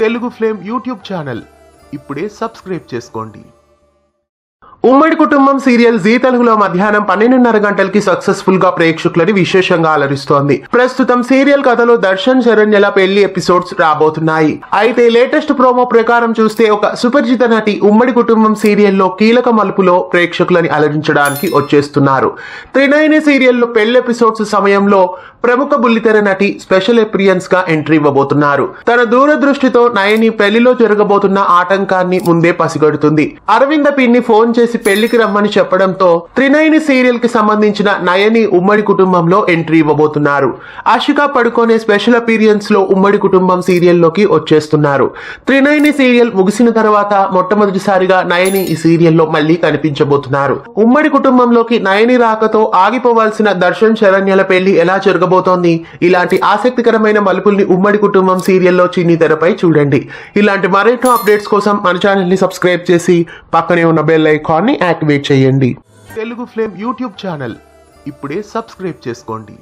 Telugu flame YouTube channel ఇప్పుడే subscribe చేసుకోండి. ఉమ్మడి కుటుంబం సీరియల్ జీ తెలుగులో మధ్యాహ్నం 12:30 గంటలకి సక్సెస్ఫుల్ గా ప్రేక్షకులని విశేషంగా అలరిస్తోంది. ప్రస్తుతం సీరియల్ కథలో దర్శన్ శరణ్యల పెళ్లి ఎపిసోడ్స్ రాబోతున్నాయి. అయితే లేటెస్ట్ ప్రోమో ప్రకారం చూస్తే ఒక సుపరిచిత నటి ఉమ్మడి కుటుంబం సీరియల్లో కీలక మలుపులో ప్రేక్షకులని అలరించడానికి వచ్చేస్తున్నారు. త్రినయని సీరియల్లో పెళ్లి ఎపిసోడ్స్ సమయంలో ప్రముఖ బుల్లితెర నటి స్పెషల్ అపిరియన్స్ గా ఎంట్రీ ఇవ్వబోతున్నారు. తన దూరదృష్టితో నయని పెళ్లిలో జరగబోతున్న ఆటంకాన్ని ముందే పసిగడుతుంది. అరవింద పిన్ని ఫోన్ చేసి పెళ్లికి రమ్మని చెప్పడంతో త్రినయని సీరియల్ కి సంబంధించిన నయని ఉమ్మడి కుటుంబంలో ఎంట్రీ ఇవ్వబోతున్నారు. ఆశికా పడుకోనే స్పెషల్ అపీరియన్స్ లో ఉమ్మడి కుటుంబం సీరియల్లోకి వచ్చేస్తున్నారు. త్రినయని సీరియల్ ముగిసిన తర్వాత మొట్టమొదటిసారిగా నయని ఈ సీరియల్లో మళ్లీ కనిపించబోతున్నారు. ఉమ్మడి కుటుంబంలోకి నయని రాకతో ఆగిపోవాల్సిన దర్శన్ శరణ్యల పెళ్లి ఎలా జరగబోతోంది? ఇలాంటి ఆసక్తికరమైన మలుపుల్ని ఉమ్మడి కుటుంబం సీరియల్లో చిన్ని తెరపై చూడండి. ఇలాంటి మరెన్నో అప్డేట్స్ కోసం మన ఛానల్ ని సబ్స్క్రైబ్ చేసి పక్కనే ఉన్న బెల్ ఐకాన్ ని యాక్టివేట్ చేయండి. తెలుగు ఫ్లేమ్ యూట్యూబ్ ఛానల్ ఇప్పుడే సబ్స్క్రైబ్ చేసుకోండి.